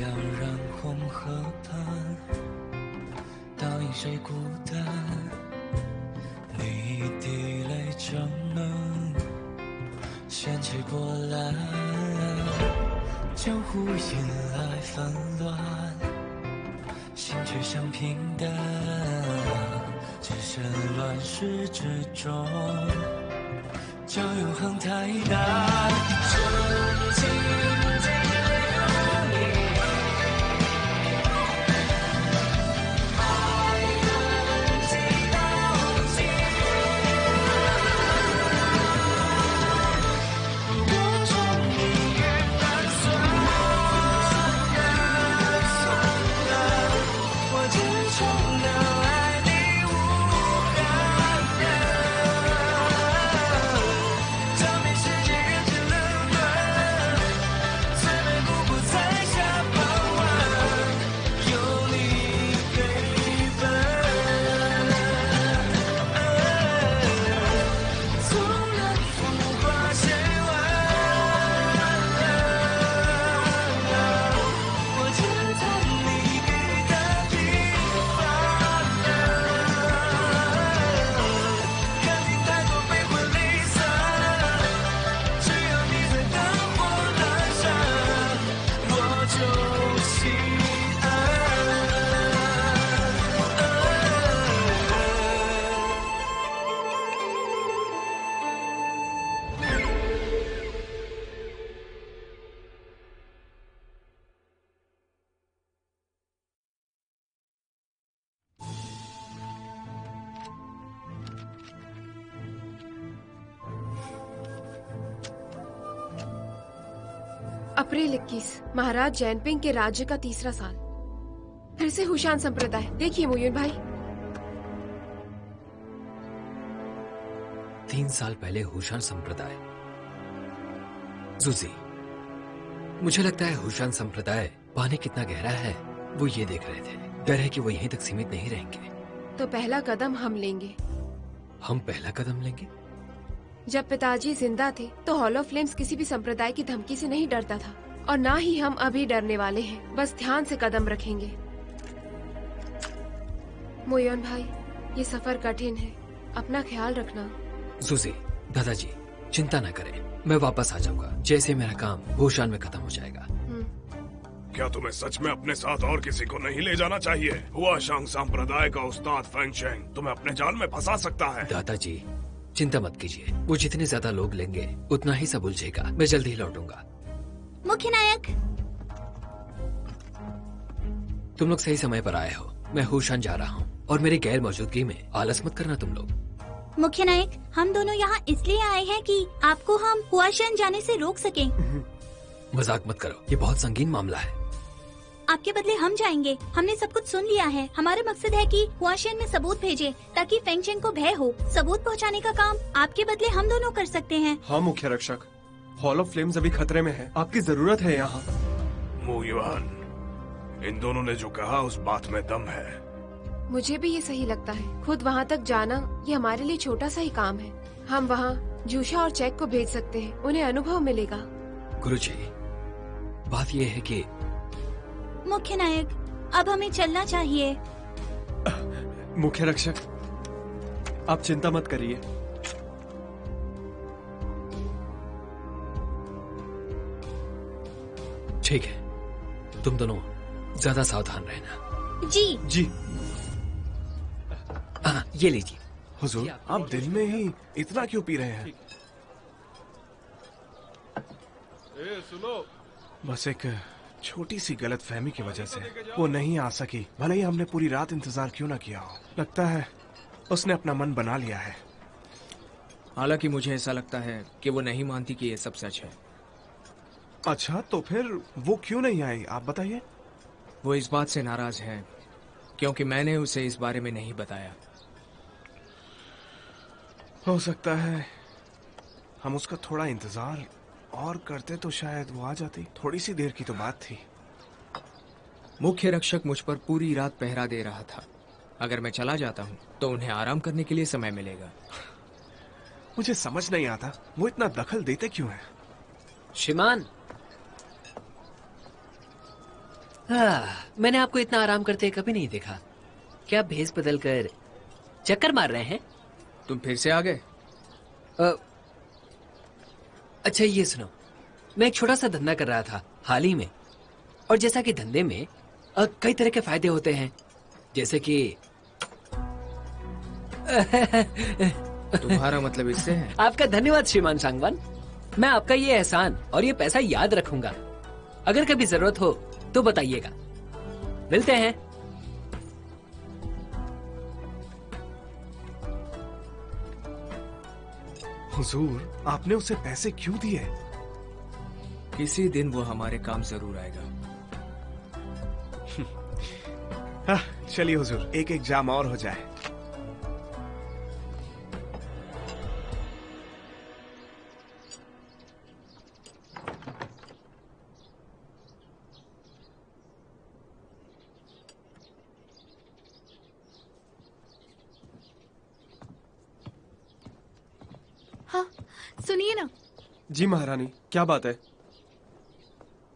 阳染红河畔，倒映谁孤单？你滴泪成冷，掀起波澜，江湖引来纷乱，心却像平淡，置身乱世之中，叫永恒太难。曾经अप्रैल 21 महाराज जैनपिंग के राज्य का तीसरा साल। फिर से हुशान संप्रदाय। देखिए मोयुन भाई, 3 साल पहले हुशान संप्रदाय। जूजी, मुझे लगता है हुशान संप्रदाय पानी कितना गहरा है वो ये देख रहे थे। डर है कि वो यहीं तक सीमित नहीं रहेंगे। तो पहला कदम हम लेंगे। हम पहला कदम लेंगे? जब पिताजी जिंदा थे तो हॉलो फ्लेम्स किसी भी संप्रदाय की धमकी से नहीं डरता था, और ना ही हम अभी डरने वाले हैं। बस ध्यान से कदम रखेंगे। मोयोन भाई, ये सफर कठिन है, अपना ख्याल रखना। जूजी, दादाजी चिंता न करें, मैं वापस आ जाऊंगा जैसे मेरा काम हुशान में खत्म हो जाएगा। क्या तुम्हें सच में अपने साथ और किसी को नहीं ले जाना चाहिए? हुआशांग संप्रदाय का उस्ताद फेंगशेंग तुम्हें अपने जाल में फंसा सकता है। दादाजी चिंता मत कीजिए, वो जितने ज्यादा लोग लेंगे उतना ही सब उलझेगा। मैं जल्द ही लौटूंगा। मुख्य नायक, तुम लोग सही समय पर आए हो। मैं हुशान जा रहा हूँ और मेरी गैर मौजूदगी में आलस मत करना तुम लोग। मुख्य नायक, हम दोनों यहाँ इसलिए आए हैं कि आपको हम हुआशान जाने से रोक सकें। मजाक मत करो, ये बहुत संगीन मामला है। आपके बदले हम जाएंगे। हमने सब कुछ सुन लिया है। हमारा मकसद है कि हुआशान में सबूत भेजे ताकि फेंगशेंग को भय हो। सबूत पहुँचाने का काम आपके बदले हम दोनों कर सकते हैं। हाँ मुख्य रक्षक, हॉल ऑफ फ्लेम्स अभी खतरे में है। आपकी जरूरत है यहाँ। मुयुआन, इन दोनों ने जो कहा उस बात में दम है। मुझे भी ये सही लगता है। खुद वहाँ तक जाना ये हमारे लिए छोटा सा ही काम है। हम वहाँ जूशा और चेक को भेज सकते हैं, उन्हें अनुभव मिलेगा। गुरुजी, बात ये है कि मुख्य नायक, अब हमें चलना चाहिए। मुख्य रक्षक, आप चिंता मत करिए। ठीक है, तुम दोनों ज्यादा सावधान रहना। जी जी। ये लीजिए। हुजूर, आप दिन में ही इतना क्यों पी रहे हैं? सुनो, बस एक छोटी सी गलत फहमी की वजह से वो नहीं आ सकी। भले ही हमने पूरी रात इंतजार क्यों ना किया हो। लगता है उसने अपना मन बना लिया है। हालांकि मुझे ऐसा लगता है कि वो नहीं मानती कि ये सब सच है। अच्छा, तो फिर वो क्यों नहीं आई, आप बताइए। वो इस बात से नाराज है क्योंकि मैंने उसे इस बारे में नहीं बताया। हो सकता है हम उसका थोड़ा इंतजार और करते तो शायद वो आ जाती। थोड़ी सी देर की तो बात थी। मुख्य रक्षक मुझ पर पूरी रात पहरा दे रहा था। अगर मैं चला जाता हूँ तो उन्हें आराम करने के लिए समय मिलेगा। मुझे समझ नहीं आता वो इतना दखल देते क्यों है। श्रीमान, मैंने आपको इतना आराम करते कभी नहीं देखा। क्या भेस बदल कर चक्कर मार रहे हैं? तुम फिर से आ गए? अच्छा ये सुनो, मैं एक छोटा सा धंधा कर रहा था हाल ही में, और जैसा कि धंधे में कई तरह के फायदे होते हैं, जैसे कि तुम्हारा मतलब इससे है? आपका धन्यवाद श्रीमान सांगवान। मैं आपका ये एहसान और ये पैसा याद रखूंगा। अगर कभी जरूरत हो तो बताइएगा। मिलते हैं। हुजूर, आपने उसे पैसे क्यों दिए? किसी दिन वो हमारे काम जरूर आएगा। चलिए हुजूर, एक एक जाम और हो जाए। हाँ, सुनिए ना। जी महारानी, क्या बात है?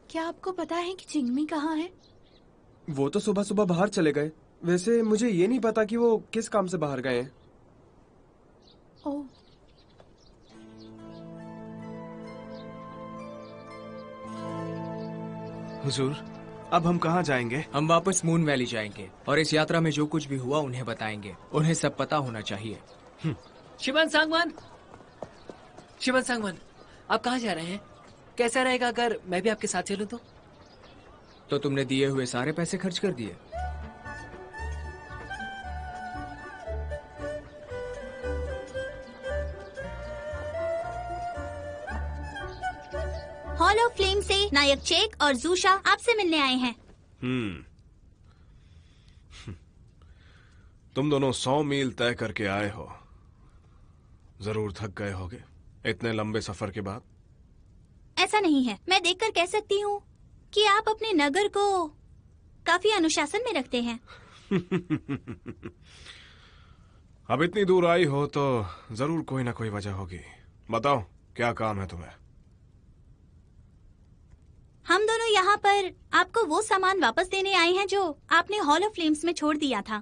क्या आपको पता है कि चिंगमी कहाँ है? वो तो सुबह सुबह बाहर चले गए। वैसे मुझे ये नहीं पता कि वो किस काम से बाहर गए हैं। ओह, हुजूर, अब हम कहाँ जाएंगे? हम वापस मून वैली जाएंगे और इस यात्रा में जो कुछ भी हुआ उन्हें बताएंगे। उन्हें सब पता होना चाहिए। श्रीमान सांगवान, श्रीमान सांगवान, आप कहाँ जा रहे हैं? कैसा रहेगा अगर मैं भी आपके साथ चलूं तो? तो तुमने दिए हुए सारे पैसे खर्च कर दिए? हॉल ऑफ फ्लेम से नायक चेक और जूशा आपसे मिलने आए हैं। तुम दोनों 100 मील तय करके आए हो। जरूर थक गए होगे इतने लंबे सफर के बाद। ऐसा नहीं है, मैं देखकर कह सकती हूँ कि आप अपने नगर को काफी अनुशासन में रखते हैं। अब इतनी दूर आई हो तो जरूर कोई ना कोई वजह होगी। बताओ, क्या काम है तुम्हें? हम दोनों यहाँ पर आपको वो सामान वापस देने आए हैं जो आपने हॉल ऑफ फ्लेम्स में छोड़ दिया था।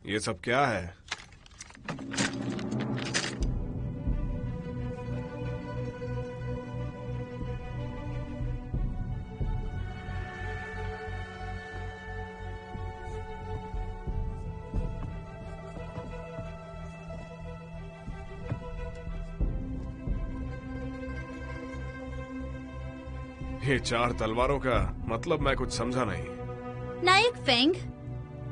ये सब क्या है? ये 4 तलवारों का मतलब मैं कुछ समझा नहीं। नायक फेंग,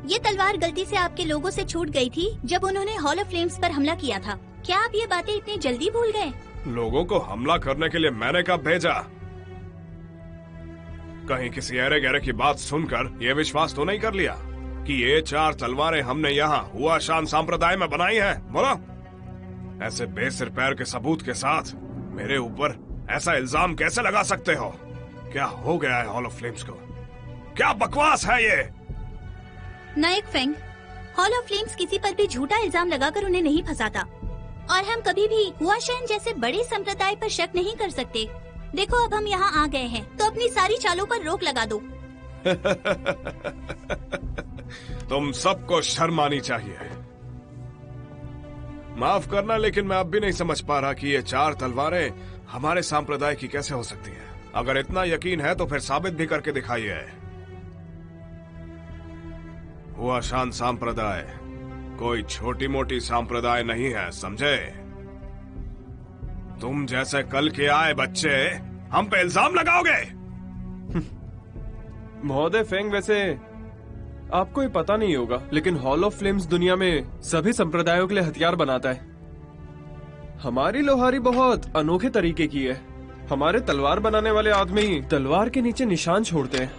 ये तलवार गलती से आपके लोगों से छूट गई थी जब उन्होंने हॉल ऑफ फ्लेम्स पर हमला किया था। क्या आप ये बातें इतनी जल्दी भूल गए? लोगों को हमला करने के लिए मैंने कब भेजा? कहीं किसी ऐरे गहरे की बात सुनकर ये विश्वास तो नहीं कर लिया कि ये 4 तलवारें हमने यहाँ हुआशान संप्रदाय में बनाई हैं? बोलो, ऐसे बेसिर पैर के सबूत के साथ मेरे ऊपर ऐसा इल्जाम कैसे लगा सकते हो? क्या हो गया है हॉल ऑफ फ्लेम्स को? क्या बकवास है ये? नायक फेंग, हॉल ऑफ फ्लेम्स किसी पर भी झूठा इल्जाम लगाकर उन्हें नहीं फंसाता, और हम कभी भी हुआशान जैसे बड़े संप्रदाय पर शक नहीं कर सकते। देखो, अब हम यहाँ आ गए हैं तो अपनी सारी चालों पर रोक लगा दो। तुम सबको शर्म आनी चाहिए। माफ करना, लेकिन मैं अब भी नहीं समझ पा रहा कि ये 4 तलवारें हमारे संप्रदाय की कैसे हो सकती है। अगर इतना यकीन है तो फिर साबित भी करके दिखाइए। हुआशान संप्रदाय कोई छोटी मोटी संप्रदाय नहीं है, समझे? तुम जैसे कल के आए बच्चे हम पे इल्जाम लगाओगे? महोदय फेंग, वैसे आपको ही पता नहीं होगा, लेकिन हॉल ऑफ फ्लेम्स दुनिया में सभी संप्रदायों के लिए हथियार बनाता है। हमारी लोहारी बहुत अनोखे तरीके की है। हमारे तलवार बनाने वाले आदमी तलवार के नीचे निशान छोड़ते हैं,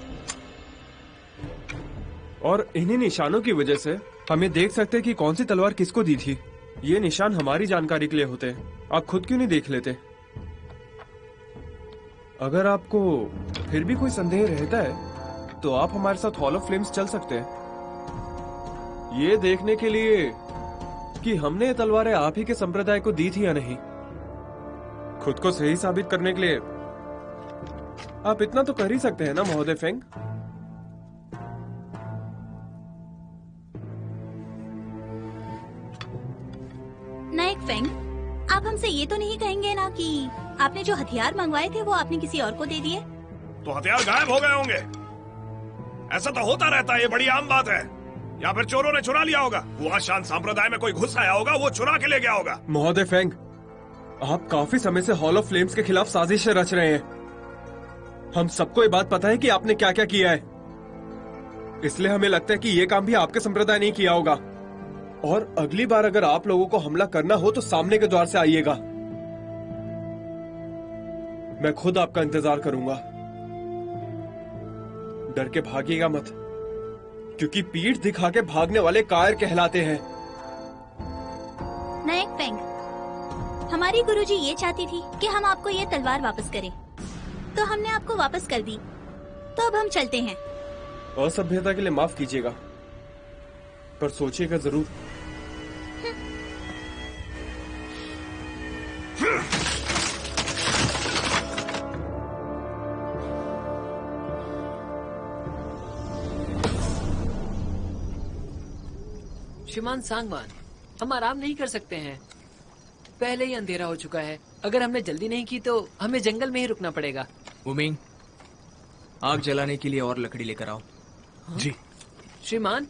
और इन्हीं निशानों की वजह से हम ये देख सकते हैं कि कौन सी तलवार किसको दी थी। ये निशान हमारी जानकारी के लिए होते हैं। आप खुद क्यों नहीं देख लेते? अगर आपको फिर भी कोई संदेह रहता है तो आप हमारे साथ हॉल ऑफ फ्लेम्स चल सकते हैं, ये देखने के लिए कि हमने ये तलवारें आप ही के संप्रदाय को दी थी या नहीं। खुद को सही साबित करने के लिए आप इतना तो कर ही सकते हैं ना महोदय फेंग। नायक फेंग, आप हमसे ये तो नहीं कहेंगे ना कि आपने जो हथियार मंगवाए थे वो आपने किसी और को दे दिए? तो हथियार गायब हो गए होंगे। ऐसा तो होता रहता है, ये बड़ी आम बात है। या फिर चोरों ने चुरा लिया होगा। हुआशान संप्रदाय में कोई घुस आया होगा, वो चुरा के ले गया होगा। महोदय फेंग, आप काफी समय से हॉल ऑफ फ्लेम्स के खिलाफ साजिशें रच रहे हैं। हम सबको ये बात पता है कि आपने क्या क्या किया है, इसलिए हमें लगता है कि ये काम भी आपके संप्रदाय ने किया होगा। और अगली बार अगर आप लोगों को हमला करना हो तो सामने के द्वार से आइएगा। मैं खुद आपका इंतजार करूंगा। डर के भागिएगा मत, क्योंकि पीठ दिखा के भागने वाले कायर कहलाते हैं। नायक फेंग, हमारी गुरुजी ये चाहती थी कि हम आपको ये तलवार वापस करें, तो हमने आपको वापस कर दी। तो अब हम चलते हैं। असभ्यता के लिए माफ कीजिएगा, पर सोचिएगा जरूर। श्रीमान सांगवान, हम आराम नहीं कर सकते हैं। पहले ही अंधेरा हो चुका है। अगर हमने जल्दी नहीं की तो हमें जंगल में ही रुकना पड़ेगा। उमिंग, आग जलाने के लिए और लकड़ी लेकर आओ। जी श्रीमान,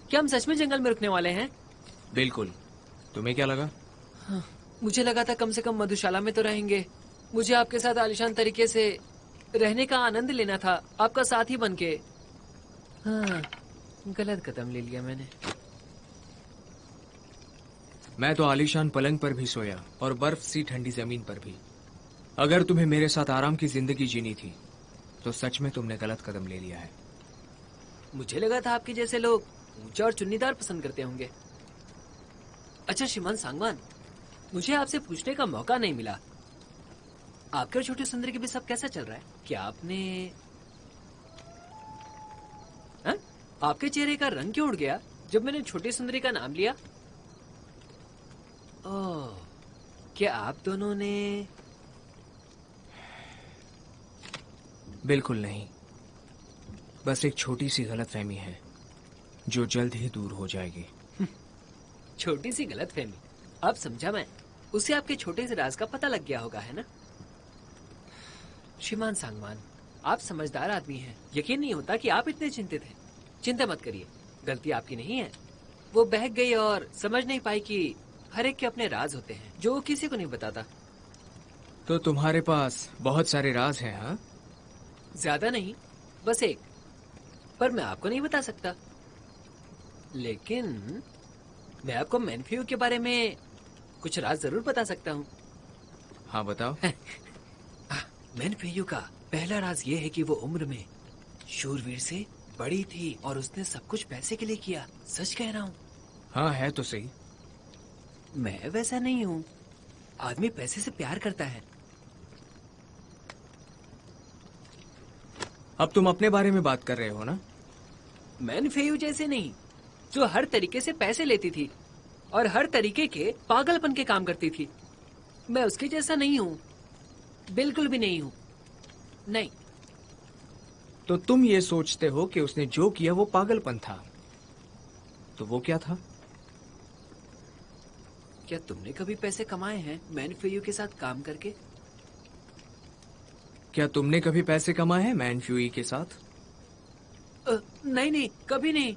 क्या हम सच में जंगल में रुकने वाले हैं? बिल्कुल। तुम्हें क्या लगा? मुझे लगा था कम से कम मधुशाला में तो रहेंगे। मुझे आपके साथ आलिशान तरीके से रहने का आनंद लेना था, आपका साथी बनके। हाँ, गलत कदम ले लिया मैंने। मैं तो आलीशान पलंग पर भी सोया और बर्फ सी ठंडी जमीन पर भी। अगर तुम्हें मेरे साथ आराम की जिंदगी जीनी थी तो सच में तुमने गलत कदम ले लिया है। मुझे लगा था आपके जैसे लोग ऊंचा और चुन्नीदार पसंद करते होंगे। अच्छा श्रीमान सांगवान, मुझे आपसे पूछने का मौका नहीं मिला, आपके और छोटी सुंदरी के भी सब कैसा चल रहा है? क्या आपने आपके चेहरे का रंग क्यों उड़ गया जब मैंने छोटी सुंदरी का नाम लिया? ओह, क्या आप दोनों ने? बिल्कुल नहीं, बस एक छोटी सी गलतफहमी है जो जल्द ही दूर हो जाएगी। छोटी सी गलतफहमी? अब समझा मैं। उसे आपके छोटे से राज का पता लग गया होगा, है ना? श्रीमान सांगवान, आप समझदार आदमी हैं। यकीन नहीं होता कि आप इतने चिंतित हैं। चिंता मत करिए, गलती आपकी नहीं है। वो बहक गई और समझ नहीं पाई कि हर एक के अपने राज होते हैं जो किसी को नहीं बताता। तो तुम्हारे पास बहुत सारे राज हैं? हाँ, ज्यादा नहीं, बस एक, पर मैं आपको नहीं बता सकता। लेकिन मैं आपको मैनफ्यू के बारे में कुछ राज जरूर बता सकता हूँ। हाँ बताओ। मैनफ्यू का पहला राज ये है कि वो उम्र में शूरवीर से बड़ी थी और उसने सब कुछ पैसे के लिए किया। सच कह रहा हूँ। हाँ है तो सही। मैं वैसा नहीं हूँ। आदमी पैसे से प्यार करता है। अब तुम अपने बारे में बात कर रहे हो ना? मैनफ्यू जैसे नहीं, जो हर तरीके से पैसे लेती थी और हर तरीके के पागलपन के काम करती थी। मैं उसके जैसा नहीं हूँ, बिल्कुल भी नहीं हूँ। नहीं। तो तुम ये सोचते हो कि उसने जो किया वो पागलपन था, तो वो क्या था? क्या तुमने कभी पैसे कमाए हैं मैनफ्यू के साथ काम करके? क्या तुमने कभी पैसे कमाए हैं मैनफ्यूई के साथ? नहीं नहीं, कभी नहीं।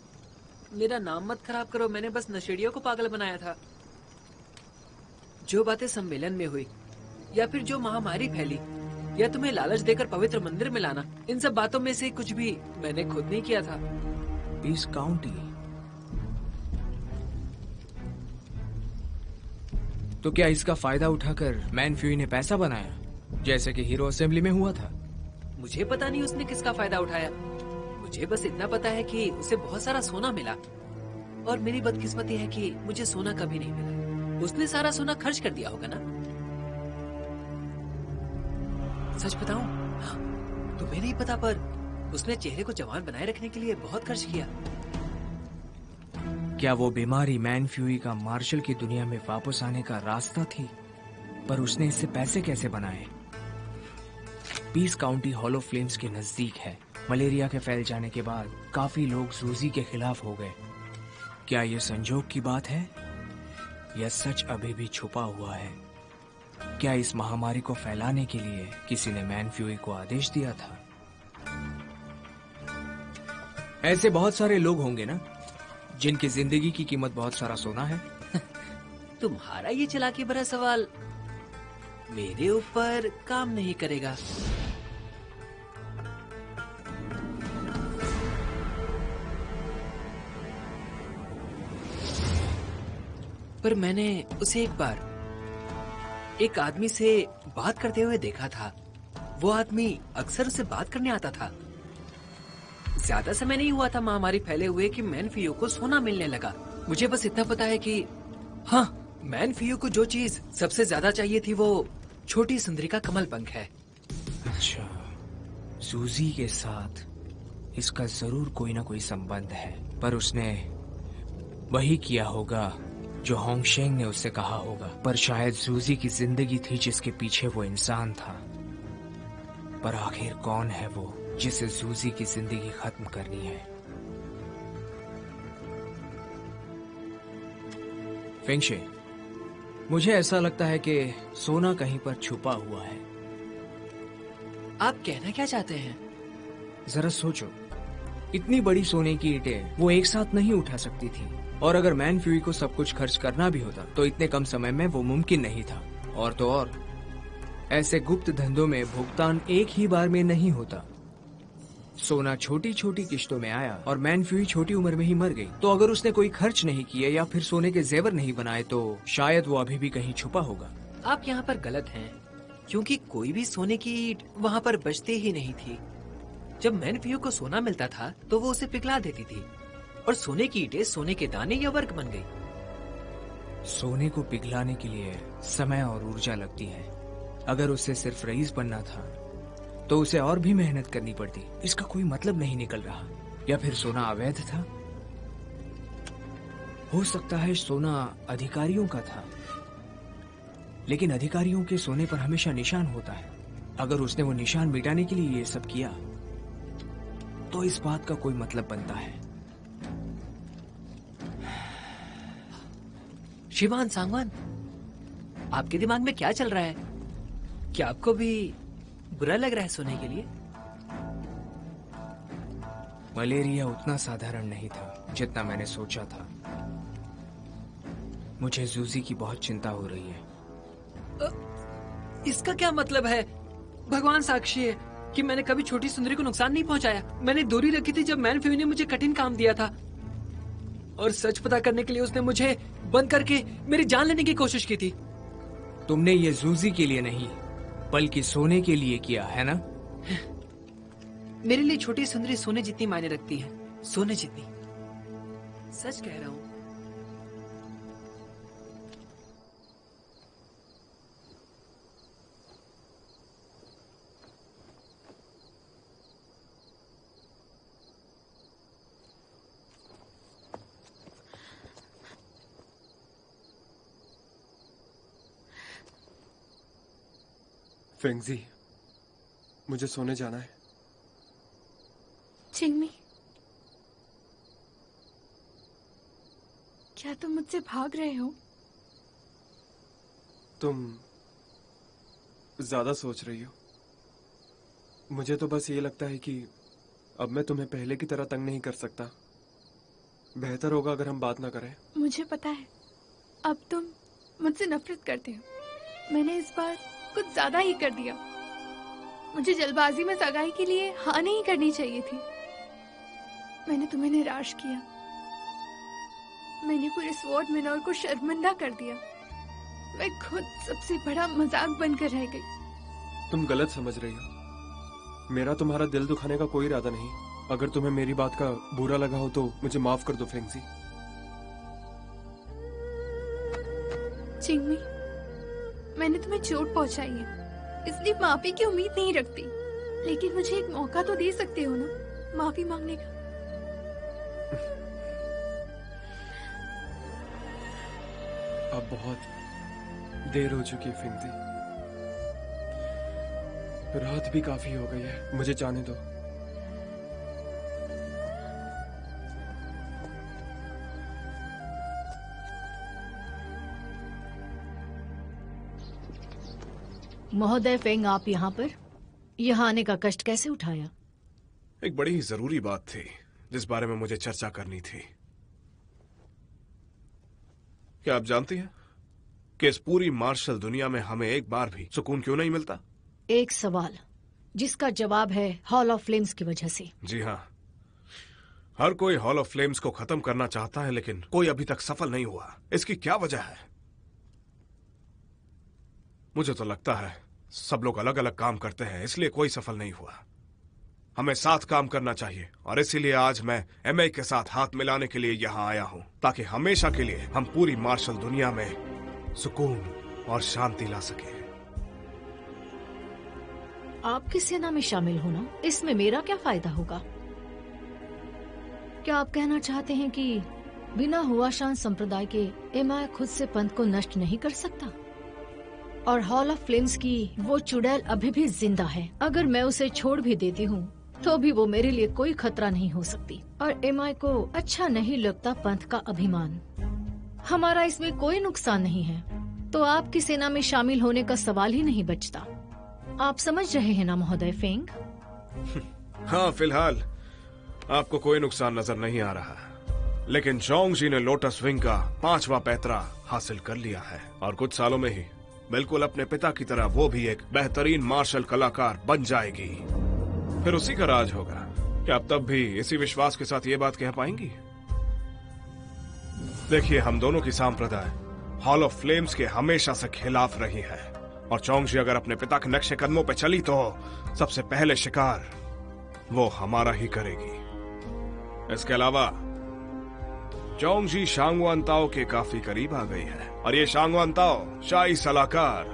मेरा नाम मत खराब करो, मैंने बस नशेड़ियों को पागल बनाया था। जो बातें सम्मेलन में हुई, या फिर जो महामारी फैली, या तुम्हें लालच देकर पवित्र मंदिर में लाना, इन सब बातों में से कुछ भी मैंने खुद नहीं किया था। Peace county. तो क्या इसका फायदा उठाकर मैनफ्यूई ने पैसा बनाया, जैसे कि हीरो असेंबली में हुआ था? मुझे पता नहीं उसने किसका फायदा उठाया। मुझे बस इतना पता है कि उसे बहुत सारा सोना मिला, और मेरी बदकिस्मती है कि मुझे सोना कभी नहीं मिला। उसने सारा सोना खर्च कर दिया होगा ना? सच बताऊं? तुम्हें नहीं पता, पर उसने चेहरे को जवान बनाए रखने के लिए बहुत खर्च किया। क्या वो बीमारी मैनफ्यूई का मार्शल की दुनिया में वापस आने का रास्ता थी? पर उसने इससे पैसे कैसे बनाए? पीस काउंटी हॉलो फ्लेम्स के नजदीक है। मलेरिया के फैल जाने के बाद काफी लोग जूजी के खिलाफ हो गए। क्या ये संजोग की बात है या सच अभी भी छुपा हुआ है? क्या इस महामारी को फैलाने के लिए किसी ने मैन फ्यूरी को आदेश दिया था? ऐसे बहुत सारे लोग होंगे ना जिनकी जिंदगी की कीमत बहुत सारा सोना है। तुम्हारा ये चालाकी भरा सवाल मेरे ऊपर काम नहीं करेगा। पर मैंने उसे एक बार एक आदमी से बात करते हुए देखा था। वो आदमी अक्सर उसे बात करने आता था। ज्यादा समय नहीं हुआ था महामारी फैले हुए कि मैनफियो को सोना मिलने लगा। मुझे बस इतना पता है कि हाँ, मैनफियो को जो चीज सबसे ज्यादा चाहिए थी वो छोटी सुंदरी का कमल पंख है। अच्छा, जूजी के साथ इसका जरूर कोई ना कोई संबंध है, पर उसने वही किया होगा जो होंगशेंग ने उससे कहा होगा। पर शायद जूजी की जिंदगी थी जिसके पीछे वो इंसान था। पर आखिर कौन है वो जिसे जूजी की जिंदगी खत्म करनी है? फेंगशे, मुझे ऐसा लगता है कि सोना कहीं पर छुपा हुआ है। आप कहना क्या चाहते हैं? जरा सोचो, इतनी बड़ी सोने की ईंटें वो एक साथ नहीं उठा सकती थी, और अगर मैन फ्यूरी को सब कुछ खर्च करना भी होता तो इतने कम समय में वो मुमकिन नहीं था। और तो और ऐसे गुप्त धंधों में भुगतान एक ही बार में नहीं होता। सोना छोटी छोटी किश्तों में आया और मैन फ्यूरी छोटी उम्र में ही मर गई। तो अगर उसने कोई खर्च नहीं किए या फिर सोने के जेवर नहीं बनाए तो शायद वो अभी भी कहीं छुपा होगा। आप यहाँ पर गलत हैं, क्योंकि कोई भी सोने की ईंट वहाँ पर बचती ही नहीं थी। जब मैनफियो को सोना मिलता था तो वो उसे पिघला देती थी और सोने की ईंटें सोने के दाने या वर्क बन गई। सोने को पिघलाने के लिए समय और ऊर्जा लगती है। अगर उसे सिर्फ रईस बनना था तो उसे और भी मेहनत करनी पड़ती। इसका कोई मतलब नहीं निकल रहा। या फिर सोना अवैध था? हो सकता है सोना अधिकारियों का था, लेकिन अधिकारियों के सोने पर हमेशा निशान होता है। अगर उसने वो निशान मिटाने के लिए ये सब किया तो इस बात का कोई मतलब बनता है। शिवान सांगवान, आपके दिमाग में क्या चल रहा है? क्या आपको भी बुरा लग रहा है सोने के लिए? मलेरिया उतना साधारण नहीं था जितना मैंने सोचा था। मुझे जूजी की बहुत चिंता हो रही है। इसका क्या मतलब है? भगवान साक्षी है कि मैंने कभी छोटी सुंदरी को नुकसान नहीं पहुंचाया। मैंने दूरी रखी थी जब मैन फ्यूरी ने मुझे कठिन काम दिया था, और सच पता करने के लिए उसने मुझे बंद करके मेरी जान लेने की कोशिश की थी। तुमने ये जूजी के लिए नहीं बल्कि सोने के लिए किया है ना? मेरे लिए छोटी सुंदरी सोने जितनी मायने रखती है, सोने जितनी। सच कह रहा हूँ। फेंगजी, मुझे सोने जाना है। चिंगमी, क्या तुम मुझसे भाग रहे हो? तुम ज्यादा सोच रही हो। मुझे तो बस ये लगता है कि अब मैं तुम्हें पहले की तरह तंग नहीं कर सकता। बेहतर होगा अगर हम बात ना करें। मुझे पता है अब तुम मुझसे नफरत करते हो। मैंने इस बार कुछ ज्यादा ही कर दिया। मुझे जल्दबाजी में सगाई के लिए हाँ नहीं करनी चाहिए थी। मैंने तुम्हें निराश किया। मैंने पूरे स्वॉर्ड मिनोर को शर्मिंदा कर दिया। मैं खुद सबसे बड़ा मजाक बनकर रह गई। तुम गलत समझ रही हो। मेरा तुम्हारा दिल दुखाने का कोई इरादा नहीं। अगर तुम्हें मेरी बात का बुरा लगा हो तो मुझे माफ कर दो फेंगजी। चिंगमी, मैंने तुम्हें चोट पहुंचाई है, इसलिए माफी की उम्मीद नहीं रखती। लेकिन मुझे एक मौका तो दे सकते हो ना माफी मांगने का। अब बहुत देर हो चुकी है फेंगजी। रात भी काफी हो गई है, मुझे जाने दो। महोदय फेंग, आप यहाँ पर? यहाँ आने का कष्ट कैसे उठाया? एक बड़ी ही जरूरी बात थी जिस बारे में मुझे चर्चा करनी थी। क्या आप जानती हैं कि इस पूरी मार्शल दुनिया में हमें एक बार भी सुकून क्यों नहीं मिलता? एक सवाल जिसका जवाब है हॉल ऑफ फ्लेम्स की वजह से। जी हाँ, हर कोई हॉल ऑफ फ्लेम्स को खत्म करना चाहता है, लेकिन कोई अभी तक सफल नहीं हुआ। इसकी क्या वजह है? मुझे तो लगता है सब लोग अलग अलग काम करते हैं, इसलिए कोई सफल नहीं हुआ। हमें साथ काम करना चाहिए और इसीलिए आज मैं एमए के साथ हाथ मिलाने के लिए यहाँ आया हूँ, ताकि हमेशा के लिए हम पूरी मार्शल दुनिया में सुकून और शांति ला सके। आपकी सेना में शामिल होना, इसमें मेरा क्या फायदा होगा? क्या आप कहना चाहते हैं कि बिना हुआशान संप्रदाय के एमआई खुद से पंथ को नष्ट नहीं कर सकता? और हॉल ऑफ फ्लेम्स की वो चुड़ैल अभी भी जिंदा है। अगर मैं उसे छोड़ भी देती हूँ तो भी वो मेरे लिए कोई खतरा नहीं हो सकती। और एमआई को अच्छा नहीं लगता पंथ का अभिमान। हमारा इसमें कोई नुकसान नहीं है, तो आपकी सेना में शामिल होने का सवाल ही नहीं बचता। आप समझ रहे हैं ना महोदय फेंग? हाँ, फिलहाल आपको कोई नुकसान नजर नहीं आ रहा, लेकिन चोंगजी ने लोटस विंग का 5वां पैतरा हासिल कर लिया है और कुछ सालों में ही बिल्कुल अपने पिता की तरह वो भी एक बेहतरीन मार्शल कलाकार बन जाएगी। फिर उसी का राज होगा। क्या आप तब भी इसी विश्वास के साथ ये बात कह पाएंगी? देखिए, हम दोनों की सांप्रदाय हॉल ऑफ फ्लेम्स के हमेशा से खिलाफ रही है और चोंगजी अगर अपने पिता के नक्शे कदमों पे चली तो सबसे पहले शिकार वो हमारा ही करेगी। इसके अलावा चोंगजी शांगवान ताओ के काफी करीब आ गई है और ये शांगवान ताओ शाही सलाहकार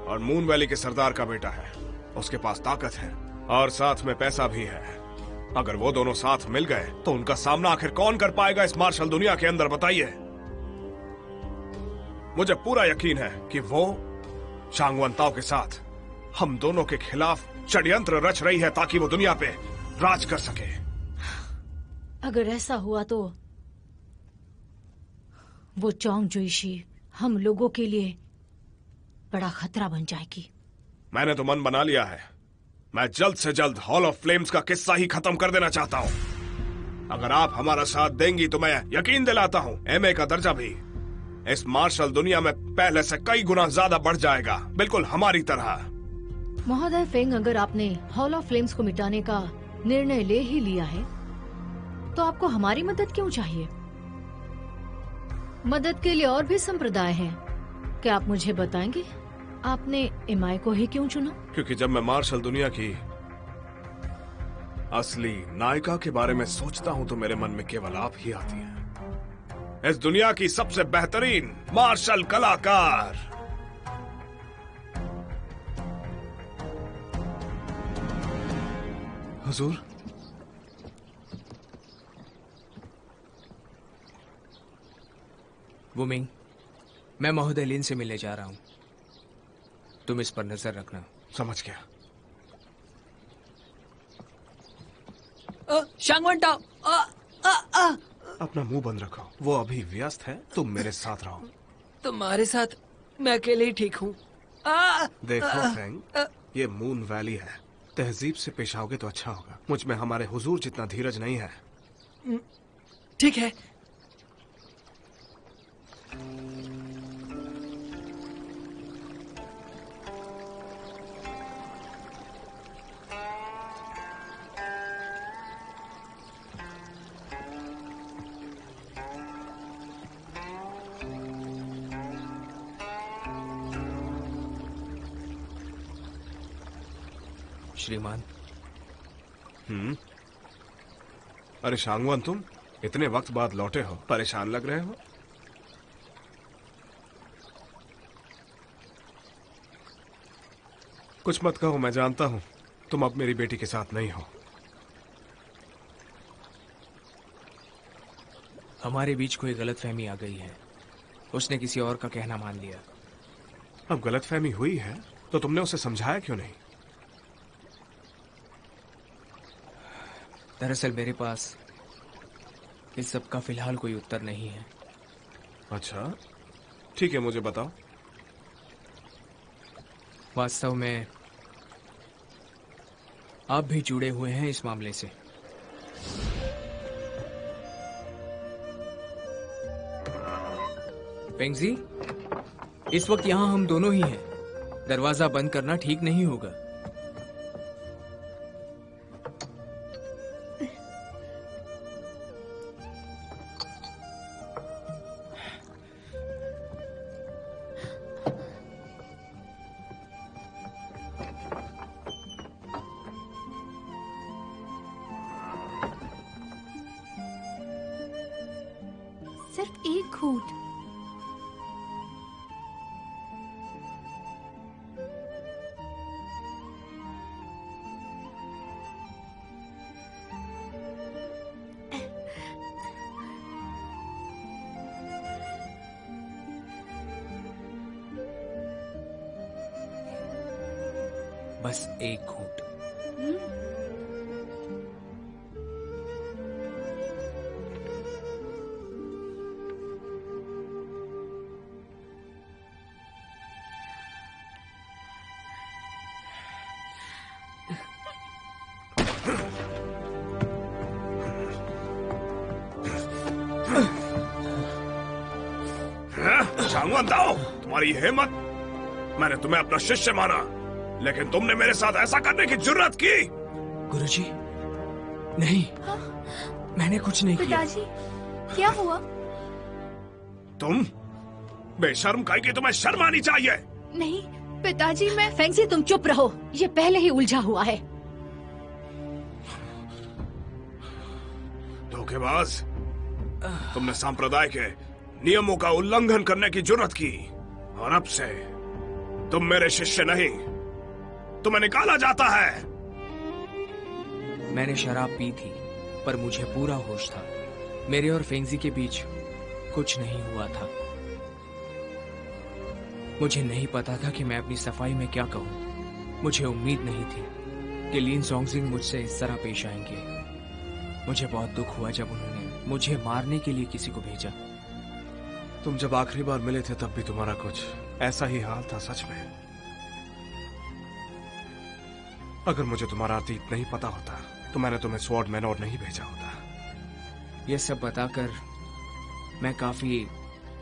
और मून वैली के सरदार का बेटा है। उसके पास ताकत है और साथ में पैसा भी है। अगर वो दोनों साथ मिल गए तो उनका सामना आखिर कौन कर पाएगा इस मार्शल दुनिया के अंदर, बताइए। मुझे पूरा यकीन है कि वो शांगवान ताओ के साथ हम दोनों के खिलाफ षड्यंत्र रच रही है ताकि वो दुनिया पे राज कर सके। अगर ऐसा हुआ तो वो चोंगजुइशी हम लोगों के लिए बड़ा खतरा बन जाएगी। मैंने तो मन बना लिया है, मैं जल्द से जल्द हॉल ऑफ फ्लेम्स का किस्सा ही खत्म कर देना चाहता हूँ। अगर आप हमारा साथ देंगी तो मैं यकीन दिलाता हूँ एमए का दर्जा भी इस मार्शल दुनिया में पहले से कई गुना ज्यादा बढ़ जाएगा, बिल्कुल हमारी तरह। महोदय फेंग, अगर आपने हॉल ऑफ फ्लेम्स को मिटाने का निर्णय ले ही लिया है तो आपको हमारी मदद क्यों चाहिए? मदद के लिए और भी संप्रदाय हैं। क्या आप मुझे बताएंगे आपने एमआई को ही क्यों चुना? क्योंकि जब मैं मार्शल दुनिया की असली नायिका के बारे में सोचता हूँ तो मेरे मन में केवल आप ही आती हैं। इस दुनिया की सबसे बेहतरीन मार्शल कलाकार। हुजूर, वुमिंग, मैं महोदय लिन से मिलने जा रहा हूँ। तुम इस पर नजर रखना। समझ गया। शांगवान ताओ, अपना मुंह बंद रखो, वो अभी व्यस्त है, तुम मेरे साथ रहो। तुम्हारे साथ मैं अकेले ही ठीक हूँ। देखो फेंग, ये मून वैली है, तहजीब से पेश आओगे तो अच्छा होगा। मुझ में हमारे हुजूर जितना धीरज नहीं है। ठीक है। श्रीमान। अरे शांगवान, तुम इतने वक्त बाद लौटे हो, परेशान लग रहे हो। कुछ मत कहो, मैं जानता हूं तुम अब मेरी बेटी के साथ नहीं हो। हमारे बीच कोई गलतफहमी आ गई है। उसने किसी और का कहना मान लिया। अब गलतफहमी हुई है तो तुमने उसे समझाया क्यों नहीं? दरअसल मेरे पास इस सब का फिलहाल कोई उत्तर नहीं है। अच्छा, ठीक है, मुझे बताओ। वास्तव में आप भी जुड़े हुए हैं इस मामले से। पेंगजी, इस वक्त यहाँ हम दोनों ही हैं। दरवाजा बंद करना ठीक नहीं होगा। सिर्फ एक घूंट। बस एक घूंट। शांगवान दाओ, तुम्हारी हिम्मत! मैंने तुम्हें अपना शिष्य माना, लेकिन तुमने मेरे साथ ऐसा करने की जुर्रत की। गुरुजी, नहीं, मैंने कुछ नहीं किया। पिताजी, क्या हुआ? तुम बेशर्म कहीं की, तुम्हें शर्म आनी चाहिए। नहीं पिताजी, मैं फेंगजी, तुम चुप रहो, ये पहले ही उलझा हुआ है। धोखेबाज, तुमने संप्रदाय के नियमों का उल्लंघन करने की जुर्रत की, और अब से तुम मेरे शिष्य नहीं, तुम्हें निकाला जाता है। मैंने शराब पी थी, पर मुझे पूरा होश था। मेरे और फेंगजी के बीच कुछ नहीं हुआ था। मुझे नहीं पता था कि मैं अपनी सफाई में क्या कहूं। मुझे उम्मीद नहीं थी कि लिन जोंगजिंग मुझसे इस तरह पेश आएंगे। मुझे बहुत दुख हुआ जब उन्होंने मुझे मारने के लिए किसी को भेजा। तुम जब आखिरी बार मिले थे तब भी तुम्हारा कुछ ऐसा ही हाल था। सच में, अगर मुझे तुम्हारा अतीत नहीं पता होता तो मैंने तुम्हें स्वॉर्ड मैनोर नहीं भेजा होता। ये सब बताकर मैं काफी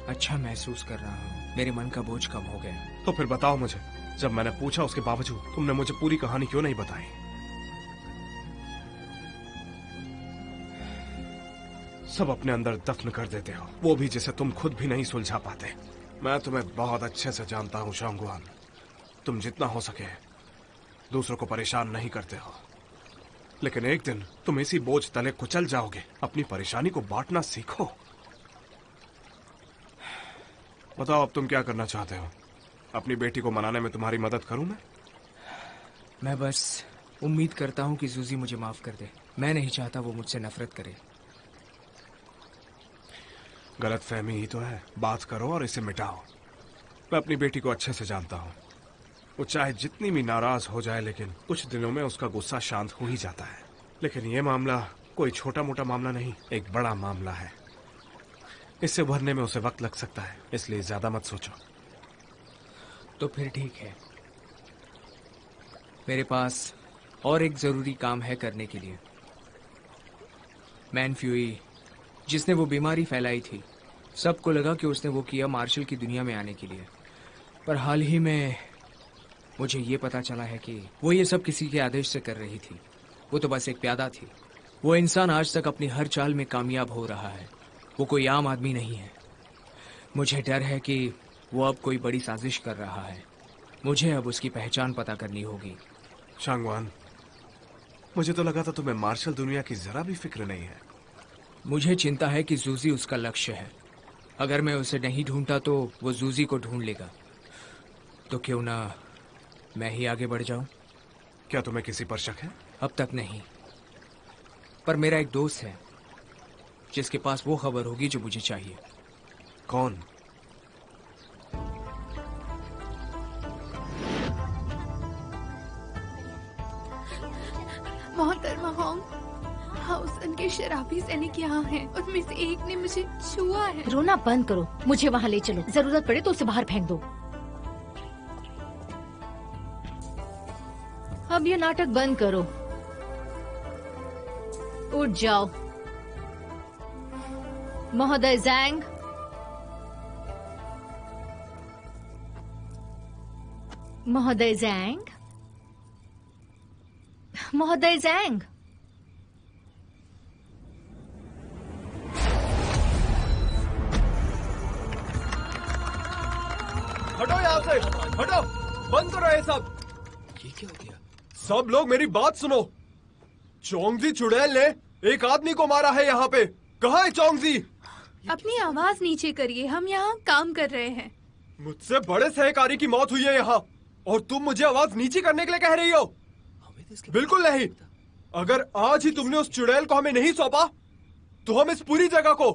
अच्छा महसूस कर रहा हूँ। मेरे मन का बोझ कम हो गया। तो फिर बताओ मुझे, जब मैंने पूछा उसके बावजूद तुमने मुझे पूरी कहानी क्यों नहीं बताई? सब अपने अंदर दफन कर देते हो, वो भी जिसे तुम खुद भी नहीं सुलझा पाते। मैं तुम्हें बहुत अच्छे से जानता हूँ शांगवान। तुम जितना हो सके दूसरों को परेशान नहीं करते हो, लेकिन एक दिन तुम इसी बोझ तले कुचल जाओगे। अपनी परेशानी को बांटना सीखो। बताओ, अब तुम क्या करना चाहते हो? अपनी बेटी को मनाने में तुम्हारी मदद करूं मैं बस उम्मीद करता हूँ कि जूजी मुझे माफ कर दे। मैं नहीं चाहता वो मुझसे नफरत करे। गलतफहमी ही तो है। बात करो और इसे मिटाओ। मैं अपनी बेटी को अच्छे से जानता हूँ। वो चाहे जितनी भी नाराज हो जाए, लेकिन कुछ दिनों में उसका गुस्सा शांत हो ही जाता है। लेकिन ये मामला कोई छोटा मोटा मामला नहीं, एक बड़ा मामला है। इससे उभरने में उसे वक्त लग सकता है, इसलिए ज्यादा मत सोचो। तो फिर ठीक है। मेरे पास और एक जरूरी काम है करने के लिए। मैन फ्यूई, जिसने वो बीमारी फैलाई थी, सबको लगा कि उसने वो किया मार्शल की दुनिया में आने के लिए। पर हाल ही में मुझे ये पता चला है कि वो ये सब किसी के आदेश से कर रही थी। वो तो बस एक प्यादा थी। वो इंसान आज तक अपनी हर चाल में कामयाब हो रहा है। वो कोई आम आदमी नहीं है। मुझे डर है कि वो अब कोई बड़ी साजिश कर रहा है। मुझे अब उसकी पहचान पता करनी होगी। शांगवान, मुझे तो लगा था तुम्हें मार्शल दुनिया की जरा भी फिक्र नहीं है। मुझे चिंता है कि जूजी उसका लक्ष्य है। अगर मैं उसे नहीं ढूंढता तो वो जूजी को ढूंढ लेगा। तो क्यों ना मैं ही आगे बढ़ जाऊं? क्या तुम्हें किसी पर शक है? अब तक नहीं, पर मेरा एक दोस्त है जिसके पास वो खबर होगी जो मुझे चाहिए। कौन? मोहतरमा होंग, 1000 के शराबी सैनिक यहाँ हैं। उनमें से एक ने मुझे छुआ है। रोना बंद करो, मुझे वहाँ ले चलो। जरूरत पड़े तो उसे बाहर फेंक दो। अब ये नाटक बंद करो, उठ जाओ। महोदय जैंग, महोदय जैंग, महोदय जैंग। हटो यहाँ से, हटो, बंद करो ये सब। ये क्या हो गया? सब लोग मेरी बात सुनो। चोंगजी चुड़ैल ने एक आदमी को मारा है यहाँ पे। कहाँ है चोंगजी? अपनी आवाज नीचे करिए, हम यहाँ काम कर रहे हैं। मुझसे बड़े सहकारी की मौत हुई है यहाँ, और तुम मुझे आवाज नीचे करने के लिए कह रही हो? बिल्कुल नहीं। अगर आज ही तुमने उस चुड़ैल को हमें नहीं सौंपा तो हम इस पूरी जगह को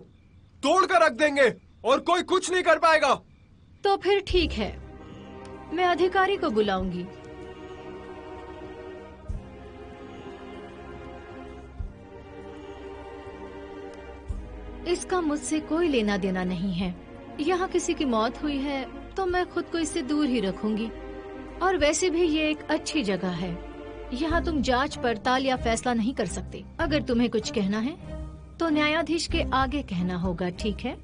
तोड़ कर रख देंगे और कोई कुछ नहीं कर पाएगा। तो फिर ठीक है, मैं अधिकारी को बुलाऊंगी। इसका मुझसे कोई लेना देना नहीं है। यहाँ किसी की मौत हुई है तो मैं खुद को इससे दूर ही रखूंगी। और वैसे भी ये एक अच्छी जगह है। यहाँ तुम जांच पड़ताल या फैसला नहीं कर सकते। अगर तुम्हें कुछ कहना है तो न्यायाधीश के आगे कहना होगा, ठीक है?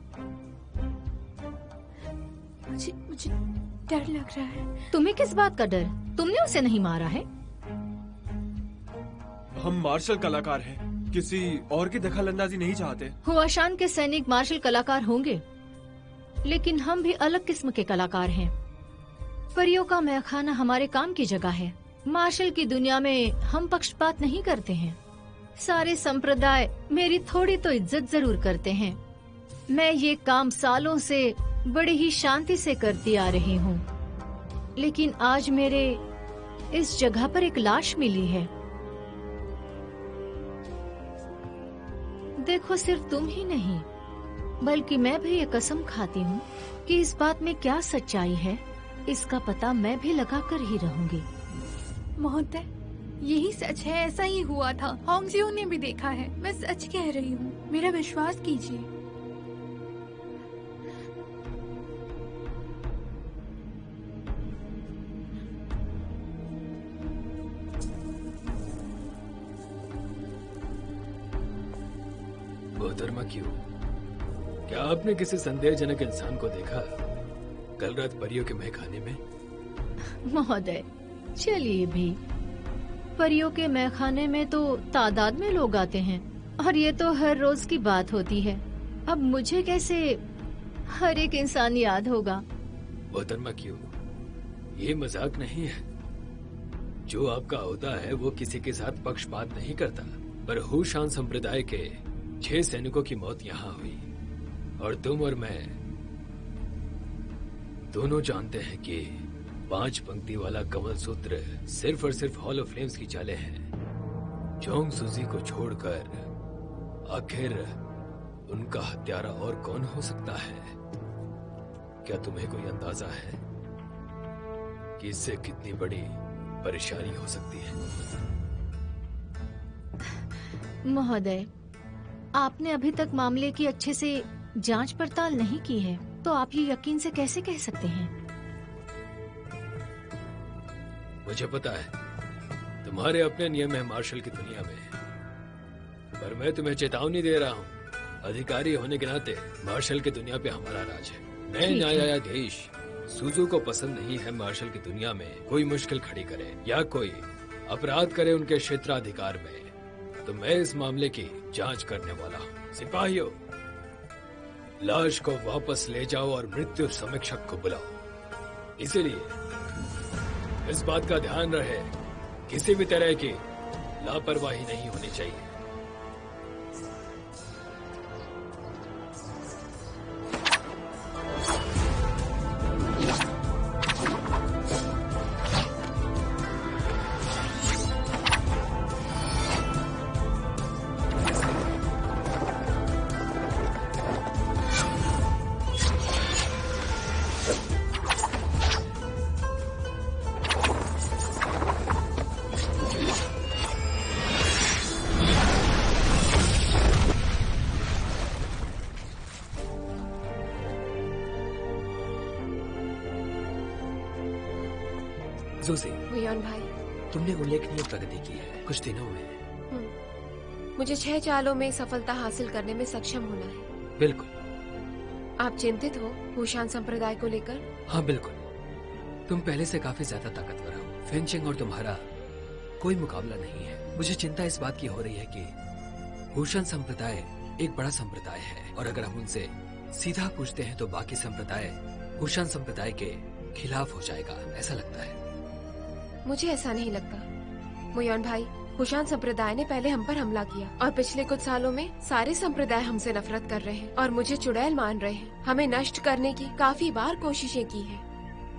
मुझे डर लग रहा है। तुम्हें किस बात का डर? तुमने उसे नहीं मारा है। हम मार्शल कलाकार हैं, किसी और की दखलंदाजी नहीं चाहते। हुआशान के सैनिक मार्शल कलाकार होंगे, लेकिन हम भी अलग किस्म के कलाकार हैं। परियों का मैखाना हमारे काम की जगह है। मार्शल की दुनिया में हम पक्षपात नहीं करते हैं। सारे संप्रदाय मेरी थोड़ी तो इज्जत जरूर करते हैं। मैं ये काम सालों से बड़ी ही शांति से करती आ रही हूँ, लेकिन आज मेरे इस जगह पर एक लाश मिली है। देखो, सिर्फ तुम ही नहीं बल्कि मैं भी ये कसम खाती हूँ कि इस बात में क्या सच्चाई है इसका पता मैं भी लगा कर ही रहूंगी। महोदय, यही सच है, ऐसा ही हुआ था। होंगजियो ने भी देखा है। मैं सच कह रही हूँ, मेरा विश्वास कीजिए। मोहतरमा क्यों? क्या आपने किसी संदेहजनक इंसान को देखा कल रात परियों के मैखाने में? महोदय, चलिए भी। परियों के मैखाने में तो तादाद में लोग आते हैं और ये तो हर रोज की बात होती है। अब मुझे कैसे हर एक इंसान याद होगा? मोहतरमा क्यों, ये मजाक नहीं है। जो आपका ओहदा है वो किसी के साथ पक्षपात नहीं करता। पर हुशान संप्रदाय के 6 सैनिकों की मौत यहाँ हुई और तुम और मैं दोनों जानते हैं कि 5 पंक्ति वाला कमल सूत्र सिर्फ और सिर्फ हॉल ऑफ फ्लेम्स की चालें हैं। चोंग सुजी को छोड़कर आखिर उनका हत्यारा और कौन हो सकता है? क्या तुम्हें कोई अंदाजा है कि इससे कितनी बड़ी परेशानी हो सकती है? महोदय, आपने अभी तक मामले की अच्छे से जांच पड़ताल नहीं की है, तो आप ये यकीन से कैसे कह सकते हैं? मुझे पता है तुम्हारे अपने नियम है मार्शल की दुनिया में, पर मैं तुम्हें चेतावनी दे रहा हूँ। अधिकारी होने के नाते मार्शल की दुनिया पे हमारा राज है। मैं न्यायाधीश सूजू को पसंद नहीं है मार्शल की दुनिया में कोई मुश्किल खड़ी करे या कोई अपराध करे उनके क्षेत्राधिकार में, तो मैं इस मामले की जांच करने वाला हूँ। सिपाहियों, लाश को वापस ले जाओ और मृत्यु समीक्षक को बुलाओ। इसीलिए इस बात का ध्यान रहे, किसी भी तरह की लापरवाही नहीं होनी चाहिए। जूसी, मुयान भाई, तुमने उल्लेखनीय प्रगति की है कुछ दिनों में। मुझे 6 चालों में सफलता हासिल करने में सक्षम होना है। बिल्कुल। आप चिंतित हो हुशान संप्रदाय को लेकर? हाँ बिल्कुल, तुम पहले से काफी ज्यादा ताकतवर हो। फेंगशेंग और तुम्हारा कोई मुकाबला नहीं है। मुझे चिंता इस बात की हो रही है कि हुशान संप्रदाय एक बड़ा संप्रदाय है और अगर हम उनसे सीधा पूछते हैं तो बाकी संप्रदाय हुशान संप्रदाय के खिलाफ हो जाएगा, ऐसा लगता है। मुझे ऐसा नहीं लगता मुयान भाई। हुशान संप्रदाय ने पहले हम पर हमला किया और पिछले कुछ सालों में सारे संप्रदाय हमसे नफरत कर रहे हैं और मुझे चुड़ैल मान रहे हैं। हमें नष्ट करने की काफी बार कोशिशें की हैं।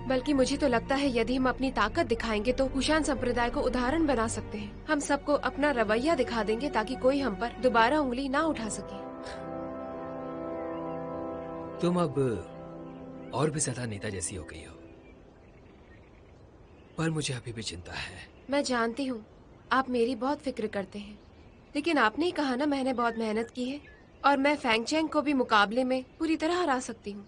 बल्कि मुझे तो लगता है यदि हम अपनी ताकत दिखाएंगे तो हुशान संप्रदाय को उदाहरण बना सकते हैं। हम सबको अपना रवैया दिखा देंगे ताकि कोई हम पर दोबारा उंगली ना उठा सके। तुम अब और भी ज्यादा नेता जैसी हो गई हो, पर मुझे अभी भी चिंता है। मैं जानती हूँ आप मेरी बहुत फिक्र करते हैं, लेकिन आपने ही कहा ना मैंने बहुत मेहनत की है और मैं फेंगचेंग को भी मुकाबले में पूरी तरह हरा सकती हूँ।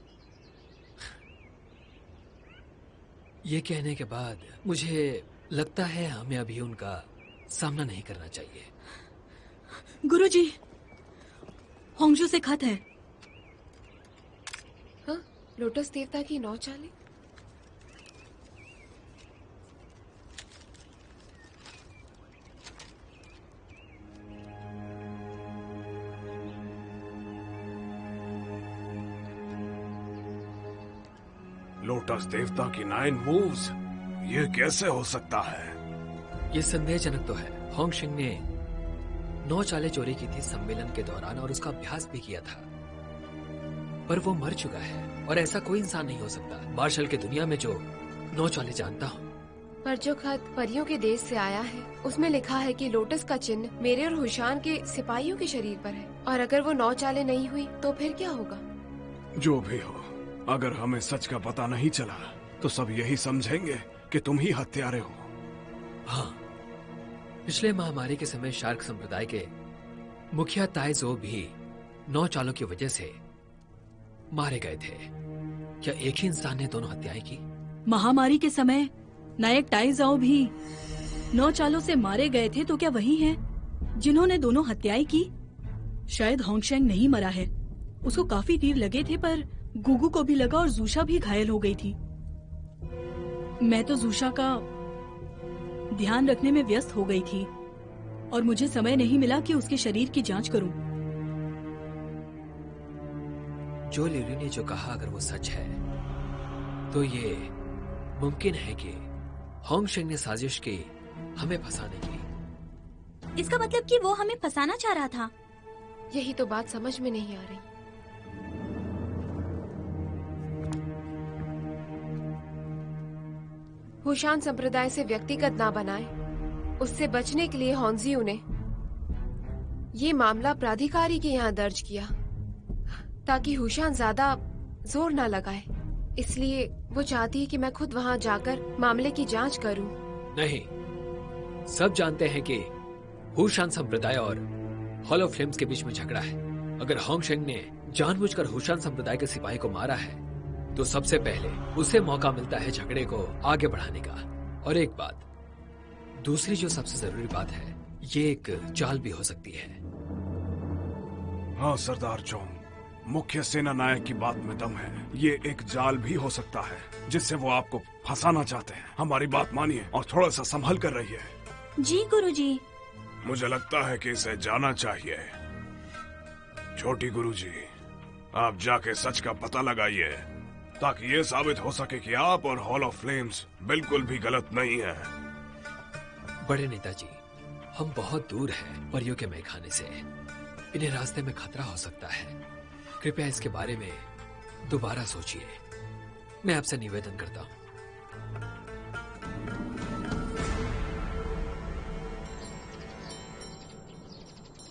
ये कहने के बाद मुझे लगता है हमें अभी उनका सामना नहीं करना चाहिए। गुरुजी, होंगजू से खत है। हाँ, लोटस देवता की 9 चालें। लोटस देवता की 9 मूव्स, ये कैसे हो सकता है? ये संदेहजनक तो है। होंगशिंग ने 9 चालें चोरी की थी सम्मेलन के दौरान और उसका अभ्यास भी किया था, पर वो मर चुका है और ऐसा कोई इंसान नहीं हो सकता मार्शल के दुनिया में जो 9 चालें जानता हो। पर जो खत परियों के देश से आया है उसमें लिखा है कि लोटस का चिन्ह मेरे और हुशान के सिपाहियों के शरीर पर है और अगर वो 9 चालें नहीं हुई तो फिर क्या होगा? जो भी हो, अगर हमें सच का पता नहीं चला तो सब यही समझेंगे कि तुम ही हत्यारे हो। हाँ, पिछले महामारी के समय शार्क संप्रदाय के मुखिया ताइजो भी 9 चालों की वजह से मारे गए थे। क्या एक ही इंसान ने दोनों हत्याएं की? महामारी के समय नायक टाइजाओ भी 9 चालों से मारे गए थे, तो क्या वही हैं जिन्होंने दोनों हत्याएं की? शायद होंगशेंग नहीं मरा है, उसको काफी तीर लगे थे, पर गुगु को भी लगा और जूशा भी घायल हो गई थी। मैं तो जूशा का ध्यान रखने में व्यस्त हो गई थी और मुझे समय नहीं मिला कि उसके शरीर की जांच करूं। जो लिली ने जो कहा अगर वो सच है तो ये मुमकिन है कि होंगशेंग ने साजिश की हमें फंसाने की। इसका मतलब कि वो हमें फंसाना चाह रहा था। यही तो बात समझ में नहीं आ रही। हुशान संप्रदाय से व्यक्तिगत ना बनाए, उससे बचने के लिए होंजियू ने ये मामला प्राधिकारी के यहाँ दर्ज किया ताकि हुशान ज्यादा जोर ना लगाए। इसलिए वो चाहती है कि मैं खुद वहाँ जाकर मामले की जांच करूं। नहीं, सब जानते हैं कि हुशान संप्रदाय और हॉलो फ्लेम्स के बीच में झगड़ा है। अगर होंगशेंग ने जानबूझकर हुशान संप्रदाय के सिपाही को मारा है तो सबसे पहले उसे मौका मिलता है झगड़े को आगे बढ़ाने का। और एक बात, दूसरी जो सबसे जरूरी बात है, ये एक चाल भी हो सकती है। हाँ सरदार जोंग, मुख्य सेना नायक की बात में दम है। ये एक जाल भी हो सकता है जिससे वो आपको फंसाना चाहते हैं। हमारी बात मानिए और थोड़ा सा संभल कर रहिए। जी गुरुजी। मुझे लगता है कि इसे जाना चाहिए। छोटी गुरुजी, आप जाके सच का पता लगाइए ताकि ये साबित हो सके कि आप और हॉल ऑफ फ्लेम्स बिल्कुल भी गलत नहीं है। बड़े नेताजी, हम बहुत दूर हैं परियों के मैखाने से। इन्हें रास्ते में खतरा हो सकता है। कृपया इसके बारे में दोबारा सोचिए। मैं आपसे निवेदन करता हूँ।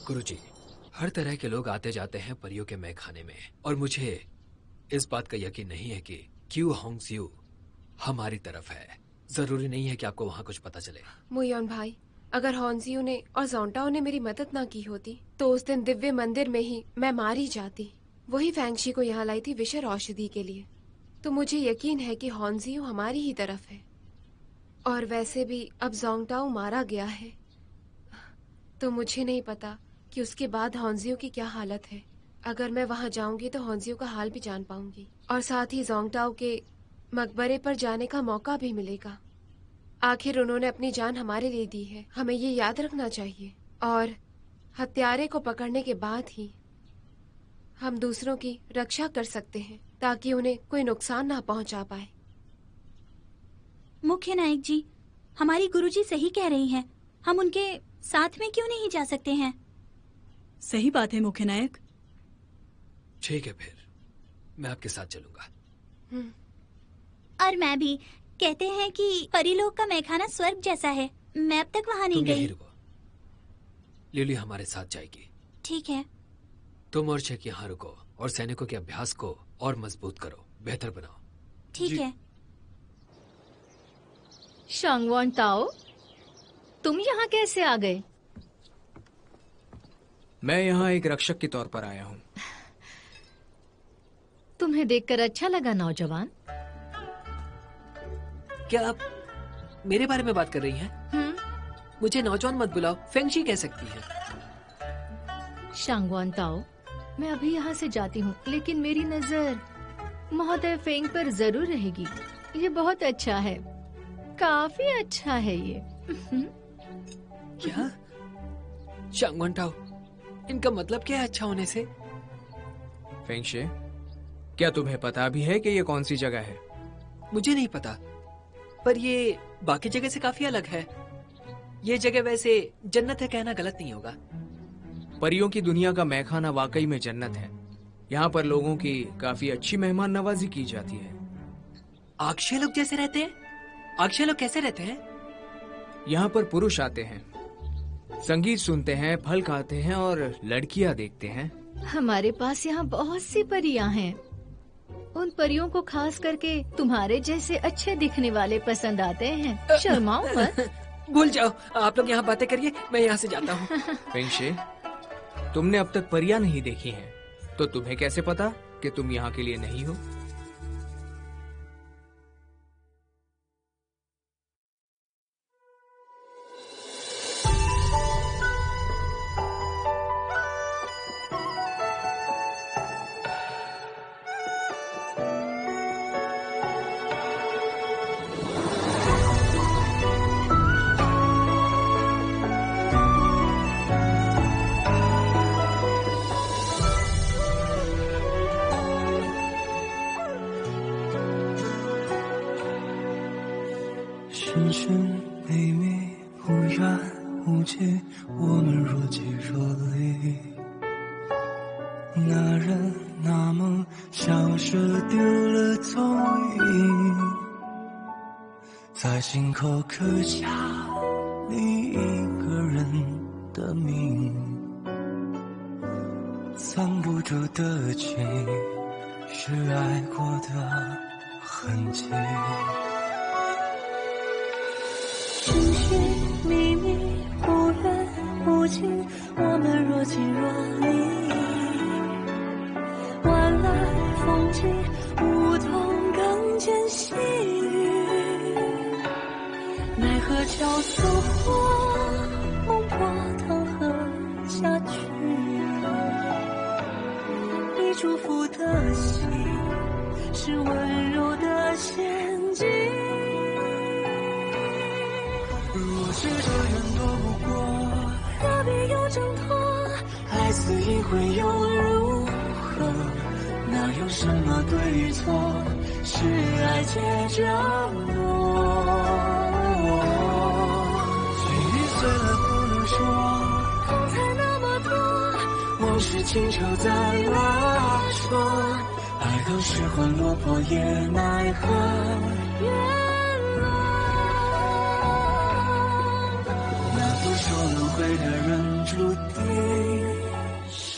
गुरुजी, हर तरह के लोग आते जाते हैं परियों के मैखाने में और मुझे इस बात का यकीन नहीं है कि क्यू होंगजियू हमारी तरफ है। जरूरी नहीं है कि आपको वहाँ कुछ पता चले। मुयान भाई, अगर होंजियू ने और जोंटाओ ने मेरी मदद ना की होती तो उस दिन दिव्य मंदिर में ही मैं मारी जाती। वही फैंगशी को यहाँ लाई थी विषर औषधि के लिए। तो मुझे यकीन है कि होंजियू हमारी ही तरफ है। और वैसे भी अब जोंगटाओ मारा गया है, तो मुझे नहीं पता कि उसके बाद हॉन्जियो की क्या हालत है। अगर मैं वहां जाऊंगी तो हॉन्जियो का हाल भी जान पाऊंगी और साथ ही जोंगटाओ के मकबरे पर जाने का मौका भी मिलेगा। आखिर उन्होंने अपनी जान हमारे लिए दी है, हमें ये याद रखना चाहिए। और हत्यारे को पकड़ने के बाद ही हम दूसरों की रक्षा कर सकते हैं ताकि उन्हें कोई नुकसान ना पहुंचा पाए। मुख्य नायक जी, हमारी गुरुजी सही कह रही हैं। हम उनके साथ में क्यों नहीं जा सकते हैं? सही बात है मुख्य नायक। ठीक है, फिर मैं आपके साथ चलूंगा। और मैं भी। कहते हैं कि परीलोक का मैखाना स्वर्ग जैसा है। मैं अब तक वहाँ नहीं तुम यहीं गई। रुको, लिली हमारे साथ जाएगी। ठीक है। तुम और चेक यहाँ रुको और सैनिकों के अभ्यास को और मजबूत करो, बेहतर बनाओ। ठीक है। शांगवान ताओ, तुम यहाँ कैसे आ गए? मैं यहाँ एक रक्षक के तौर पर आया हूँ। तुम्हें देखकर अच्छा लगा नौजवान। क्या आप मेरे बारे में बात कर रही हैं? मुझे नौजवान मत बुलाओ, फेंगशी कह सकती हैं। शांगवान ताओ, मैं अभी यहाँ से जाती हूँ, लेकिन मेरी नजर महोदय फेंग पर जरूर रहेगी। ये बहुत अच्छा है, काफी अच्छा है ये। क्या? शांगवान ताओ, इनका मतलब क्या है अच्छा होने से? फेंगशे, क्या तुम्हें पता भी है कि ये कौन सी जगह है? मुझे नहीं पता, पर ये बाकी जगह से काफी अलग है। ये जगह वैसे जन्नत है कहना गलत नहीं होगा। परियों की दुनिया का मैखाना वाकई में जन्नत है। यहाँ पर लोगों की काफी अच्छी मेहमान नवाजी की जाती है। अक्षय लोग जैसे रहते हैं? अक्षय लोग कैसे रहते हैं? यहाँ पर पुरुष आते हैं, संगीत सुनते हैं, फल खाते हैं और लड़कियाँ देखते हैं। हमारे पास यहाँ बहुत सी परियां हैं। उन परियों को खास करके तुम्हारे जैसे अच्छे दिखने वाले पसंद आते हैं। शर्माओ मत। भूल जाओ, आप लोग यहाँ बातें करिए, मैं यहाँ से जाता हूँ। फेंगशे, तुमने अब तक परियां नहीं देखी हैं, तो तुम्हें कैसे पता कि तुम यहाँ के लिए नहीं हो?深深微微，忽然无解，我们若即若离。那人那梦消失丢了踪影，在心口刻下另一个人的名，藏不住的情，是爱过的痕迹。寻寻觅觅，忽远忽近，我们若即若离。晚来风景，梧桐更见细雨。奈何桥走火，梦破汤河下去。你祝福的心，是温柔的陷阱。若是这样躲不过，何必又挣脱？爱似一回又如何？哪有什么对与错？是爱结着我。岁月碎了不能说，痛才那么多，往事情愁在拉扯，爱到失魂落魄也奈何。受轮回的人注定是